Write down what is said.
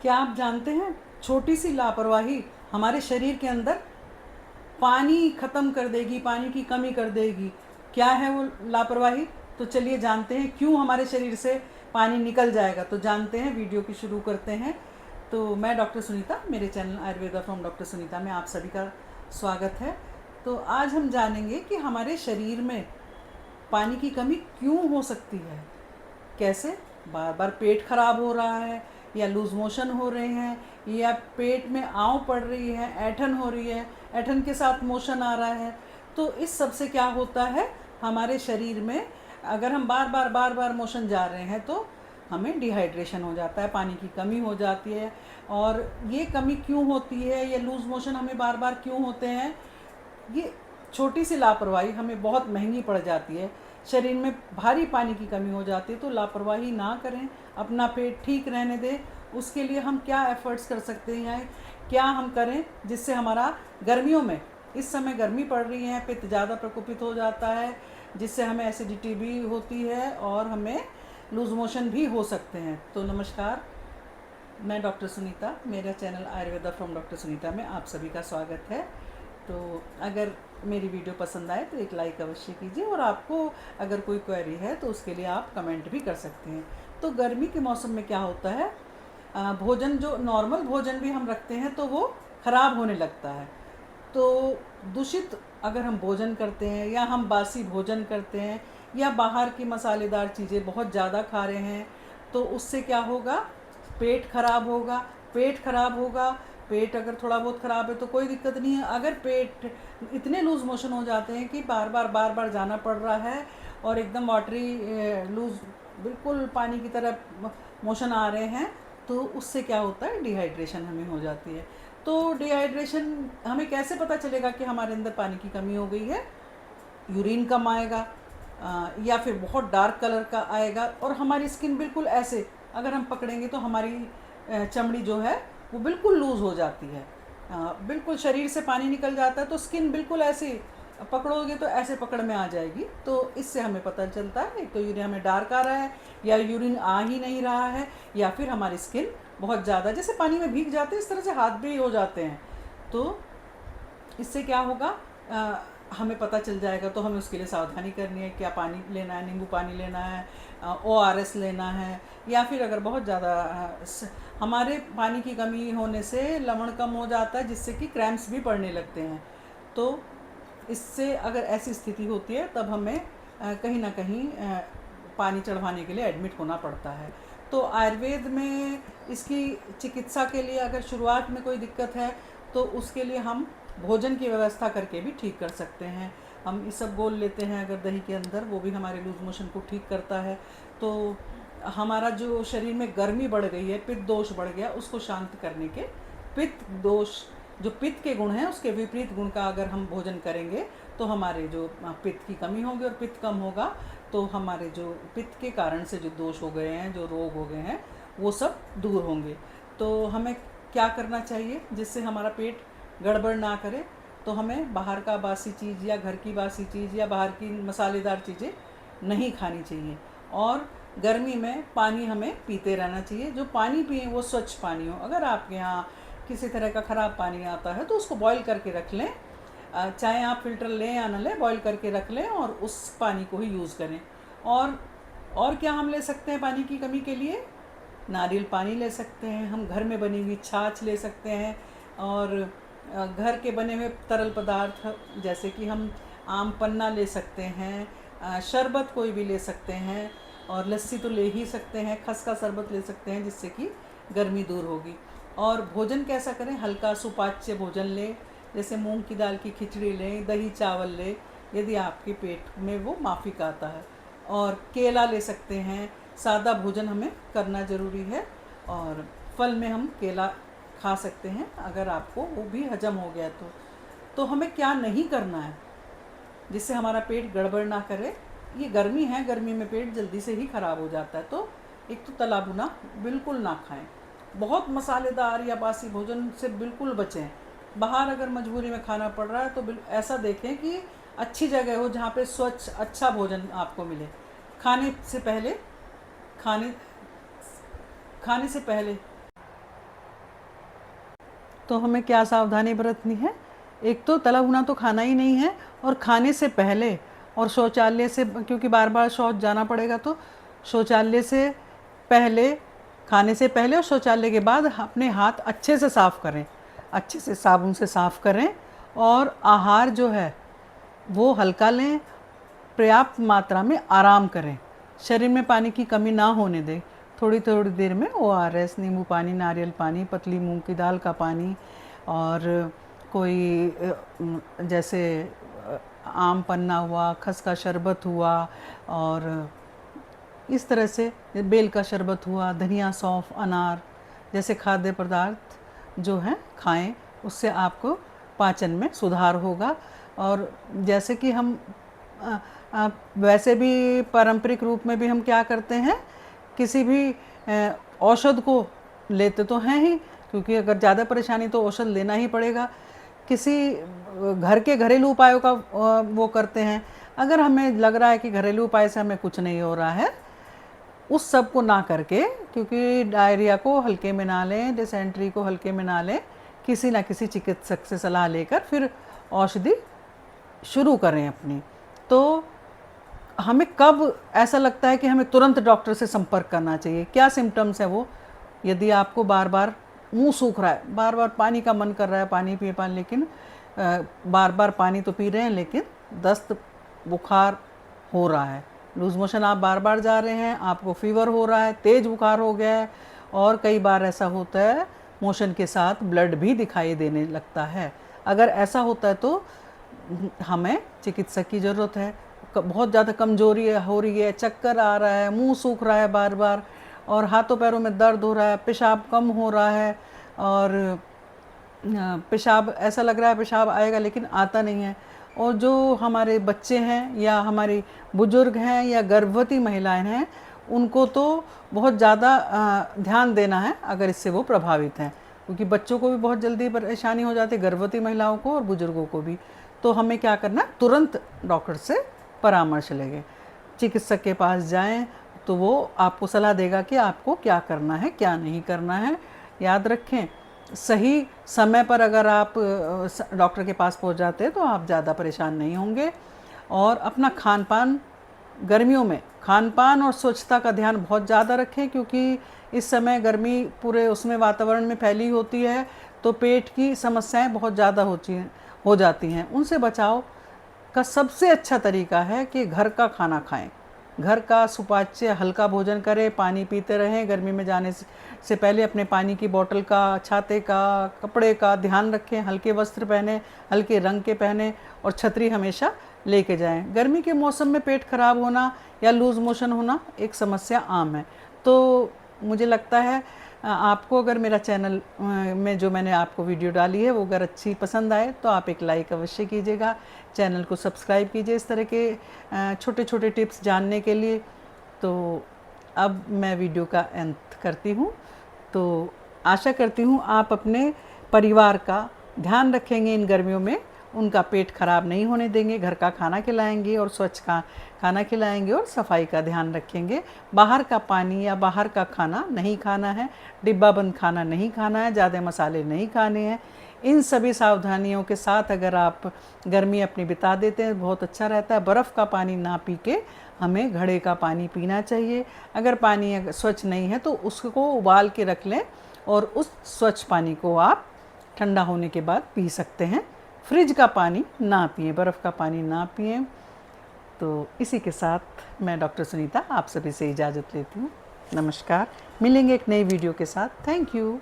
क्या आप जानते हैं, छोटी सी लापरवाही हमारे शरीर के अंदर पानी ख़त्म कर देगी, पानी की कमी कर देगी। क्या है वो लापरवाही? तो चलिए जानते हैं क्यों हमारे शरीर से पानी निकल जाएगा। तो जानते हैं, वीडियो की शुरू करते हैं। तो मैं डॉक्टर सुनीता, मेरे channel Ayurveda from doctor Sunita में आप सभी का स्वागत है। तो आज हम जानेंगे कि हमारे शरीर में पानी की कमी क्यों हो सकती है। कैसे बार बार पेट खराब हो रहा है, या लूज़ मोशन हो रहे हैं, या पेट में आंव पड़ रही है, ऐंठन हो रही है, ऐंठन के साथ मोशन आ रहा है। तो इस सब से क्या होता है, हमारे शरीर में अगर हम बार बार मोशन जा रहे हैं तो हमें डिहाइड्रेशन हो जाता है, पानी की कमी हो जाती है। और ये कमी क्यों होती है, ये लूज़ मोशन हमें बार बार क्यों होते हैं, ये छोटी सी लापरवाही हमें बहुत महंगी पड़ जाती है। शरीर में भारी पानी की कमी हो जाती है, तो लापरवाही ना करें, अपना पेट ठीक रहने दें। उसके लिए हम क्या एफ़र्ट्स कर सकते हैं, क्या हम करें जिससे हमारा गर्मियों में, इस समय गर्मी पड़ रही है, पित्त ज़्यादा प्रकोपित हो जाता है, जिससे हमें एसिडिटी भी होती है और हमें लूज़ मोशन भी हो सकते हैं। तो नमस्कार, मैं डॉक्टर सुनीता, मेरा channel Ayurveda from doctor Sunita में आप सभी का स्वागत है। तो अगर मेरी वीडियो पसंद आए तो एक लाइक अवश्य कीजिए, और आपको अगर कोई क्वेरी है तो उसके लिए आप कमेंट भी कर सकते हैं। तो गर्मी के मौसम में क्या होता है, भोजन, जो नॉर्मल भोजन भी हम रखते हैं तो वो ख़राब होने लगता है। तो दूषित अगर हम भोजन करते हैं, या हम बासी भोजन करते हैं, या बाहर की मसालेदार चीज़ें बहुत ज़्यादा खा रहे हैं, तो उससे क्या होगा, पेट खराब होगा। पेट खराब होगा, पेट अगर थोड़ा बहुत ख़राब है तो कोई दिक्कत नहीं है। अगर पेट इतने लूज़ मोशन हो जाते हैं कि बार बार जाना पड़ रहा है, और एकदम वाटरी लूज़, बिल्कुल पानी की तरह मोशन आ रहे हैं, तो उससे क्या होता है, डिहाइड्रेशन हमें हो जाती है। तो डिहाइड्रेशन हमें कैसे पता चलेगा कि हमारे अंदर पानी की कमी हो गई है? यूरिन कम आएगा, या फिर बहुत डार्क कलर का आएगा, और हमारी स्किन बिल्कुल ऐसे, अगर हम पकड़ेंगे तो हमारी चमड़ी जो है वो बिल्कुल लूज़ हो जाती है। बिल्कुल शरीर से पानी निकल जाता है, तो स्किन बिल्कुल ऐसे पकड़ोगे तो ऐसे पकड़ में आ जाएगी। तो इससे हमें पता चलता है, एक तो यूरिन हमें डार्क आ रहा है, या यूरिन आ ही नहीं रहा है, या फिर हमारी स्किन बहुत ज़्यादा, जैसे पानी में भीग जाते हैं इस तरह से हाथ भी हो जाते हैं। तो इससे क्या होगा, हमें पता चल जाएगा। तो हमें उसके लिए सावधानी करनी है, क्या पानी लेना है, नींबू पानी लेना है, ORS लेना है, या फिर अगर बहुत ज़्यादा हमारे पानी की कमी होने से लवण कम हो जाता है, जिससे कि क्रैम्प्स भी पड़ने लगते हैं। तो इससे अगर ऐसी स्थिति होती है तब हमें कहीं ना कहीं पानी चढ़वाने के लिए एडमिट होना पड़ता है। तो आयुर्वेद में इसकी चिकित्सा के लिए अगर शुरुआत में कोई दिक्कत है तो उसके लिए हम भोजन की व्यवस्था करके भी ठीक कर सकते हैं। हम इसबगोल लेते हैं अगर दही के अंदर, वो भी हमारे लूज़ मोशन को ठीक करता है। तो हमारा जो शरीर में गर्मी बढ़ गई है, पित्त दोष बढ़ गया, उसको शांत करने के, पित्त दोष, जो पित्त के गुण हैं उसके विपरीत गुण का अगर हम भोजन करेंगे तो हमारे जो पित्त की कमी होगी और पित्त कम होगा, तो हमारे जो पित्त के कारण से जो दोष हो गए हैं, जो रोग हो गए हैं, वो सब दूर होंगे। तो हमें क्या करना चाहिए जिससे हमारा पेट गड़बड़ ना करे? तो हमें बाहर का बासी चीज़, या घर की बासी चीज़, या बाहर की मसालेदार चीज़ें नहीं खानी चाहिए। और गर्मी में पानी हमें पीते रहना चाहिए। जो पानी पिए वो स्वच्छ पानी हो। अगर आपके यहाँ किसी तरह का ख़राब पानी आता है तो उसको बॉईल करके रख लें, चाहे आप फ़िल्टर लें या ना लें, बॉईल करके रख लें और उस पानी को ही यूज़ करें। और क्या हम ले सकते हैं पानी की कमी के लिए? नारियल पानी ले सकते हैं, हम घर में बनी हुई छाछ ले सकते हैं, और घर के बने हुए तरल पदार्थ जैसे कि हम आम पन्ना ले सकते हैं, शरबत कोई भी ले सकते हैं, और लस्सी तो ले ही सकते हैं, खस का शरबत ले सकते हैं, जिससे कि गर्मी दूर होगी। और भोजन कैसा करें, हल्का सुपाच्य भोजन लें, जैसे मूंग की दाल की खिचड़ी लें, दही चावल लें, यदि आपके पेट में वो माफिक आता है। और केला ले सकते हैं। सादा भोजन हमें करना ज़रूरी है, और फल में हम केला खा सकते हैं अगर आपको वो भी हजम हो गया तो हमें क्या नहीं करना है जिससे हमारा पेट गड़बड़ ना करे? ये गर्मी है, गर्मी में पेट जल्दी से ही ख़राब हो जाता है। तो एक तो तला भुना बिल्कुल ना खाएं, बहुत मसालेदार या बासी भोजन से बिल्कुल बचें। बाहर अगर मजबूरी में खाना पड़ रहा है तो ऐसा देखें कि अच्छी जगह हो जहाँ पे स्वच्छ अच्छा भोजन आपको मिले। खाने से पहले खाने खाने से पहले तो हमें क्या सावधानी बरतनी है? एक तो तला भुना तो खाना ही नहीं है, और खाने से पहले और शौचालय से, क्योंकि बार बार शौच जाना पड़ेगा, तो शौचालय से पहले, खाने से पहले और शौचालय के बाद अपने हाथ अच्छे से साफ़ करें, अच्छे से साबुन से साफ़ करें। और आहार जो है वो हल्का लें, पर्याप्त मात्रा में आराम करें, शरीर में पानी की कमी ना होने दें। थोड़ी थोड़ी देर में ORS, नींबू पानी, नारियल पानी, पतली मूंग की दाल का पानी, और कोई जैसे आम पन्ना हुआ, खस का शरबत हुआ, और इस तरह से बेल का शरबत हुआ, धनिया, सौंफ, अनार जैसे खाद्य पदार्थ जो हैं खाएं, उससे आपको पाचन में सुधार होगा। और जैसे कि हम वैसे भी पारंपरिक रूप में भी हम क्या करते हैं, किसी भी औषध को लेते तो हैं ही, क्योंकि अगर ज़्यादा परेशानी तो औषध लेना ही पड़ेगा। किसी घर के घरेलू उपायों का वो करते हैं। अगर हमें लग रहा है कि घरेलू उपाय से हमें कुछ नहीं हो रहा है, उस सब को ना करके, क्योंकि डायरिया को हल्के में ना लें, डिसेंट्री को हल्के में ना लें, किसी ना किसी चिकित्सक से सलाह लेकर फिर औषधि शुरू करें अपनी। तो हमें कब ऐसा लगता है कि हमें तुरंत डॉक्टर से संपर्क करना चाहिए? क्या सिम्टम्स है वो? यदि आपको बार बार मुंह सूख रहा है, बार बार पानी का मन कर रहा है, पानी पिए पानी, लेकिन बार बार पानी तो पी रहे हैं लेकिन दस्त बुखार हो रहा है, लूज़ मोशन आप बार बार जा रहे हैं, आपको फीवर हो रहा है, तेज़ बुखार हो गया है, और कई बार ऐसा होता है मोशन के साथ ब्लड भी दिखाई देने लगता है। अगर ऐसा होता है तो हमें चिकित्सक की ज़रूरत है। बहुत ज़्यादा कमजोरी हो रही है, चक्कर आ रहा है, मुंह सूख रहा है बार बार, और हाथों पैरों में दर्द हो रहा है, पेशाब कम हो रहा है, और पेशाब ऐसा लग रहा है पेशाब आएगा लेकिन आता नहीं है। और जो हमारे बच्चे हैं या हमारी बुजुर्ग हैं या गर्भवती महिलाएं हैं, उनको तो बहुत ज़्यादा ध्यान देना है अगर इससे वो प्रभावित हैं, क्योंकि बच्चों को भी बहुत जल्दी परेशानी हो जाती है, गर्भवती महिलाओं को और बुजुर्गों को भी। तो हमें क्या करना, तुरंत डॉक्टर से परामर्श लेंगे, चिकित्सक के पास जाएं, तो वो आपको सलाह देगा कि आपको क्या करना है, क्या नहीं करना है। याद रखें, सही समय पर अगर आप डॉक्टर के पास पहुंच जाते हैं तो आप ज़्यादा परेशान नहीं होंगे। और अपना खान पान, गर्मियों में खान पान और स्वच्छता का ध्यान बहुत ज़्यादा रखें, क्योंकि इस समय गर्मी पूरे उसमें वातावरण में फैली होती है, तो पेट की समस्याएं बहुत ज़्यादा हो जाती हैं। उनसे बचाव का सबसे अच्छा तरीका है कि घर का खाना खाएं, घर का सुपाच्य हल्का भोजन करें, पानी पीते रहें। गर्मी में जाने से पहले अपने पानी की बोतल का, छाते का, कपड़े का ध्यान रखें, हल्के वस्त्र पहने, हल्के रंग के पहने, और छतरी हमेशा लेके जाएं। गर्मी के मौसम में पेट खराब होना या लूज़ मोशन होना एक समस्या आम है। तो मुझे लगता है आपको अगर मेरा चैनल में जो मैंने आपको वीडियो डाली है वो अगर अच्छी पसंद आए तो आप एक लाइक अवश्य कीजिएगा, चैनल को सब्सक्राइब कीजिए इस तरह के छोटे छोटे टिप्स जानने के लिए। तो अब मैं वीडियो का अंत करती हूँ। तो आशा करती हूँ आप अपने परिवार का ध्यान रखेंगे इन गर्मियों में, उनका पेट खराब नहीं होने देंगे, घर का खाना खिलाएंगे और स्वच्छ खाना खिलाएंगे, और सफाई का ध्यान रखेंगे। बाहर का पानी या बाहर का खाना नहीं खाना है, डिब्बा बंद खाना नहीं खाना है, ज़्यादा मसाले नहीं खाने हैं। इन सभी सावधानियों के साथ अगर आप गर्मी अपनी बिता देते हैं बहुत अच्छा रहता है। बर्फ़ का पानी ना पी के हमें घड़े का पानी पीना चाहिए। अगर पानी स्वच्छ नहीं है तो उसको उबाल के रख लें, और उस स्वच्छ पानी को आप ठंडा होने के बाद पी सकते हैं। फ्रिज का पानी ना पिए, बर्फ़ का पानी ना पिए। तो इसी के साथ मैं डॉक्टर सुनीता आप सभी से इजाज़त लेती हूँ। नमस्कार, मिलेंगे एक नई वीडियो के साथ। Thank you.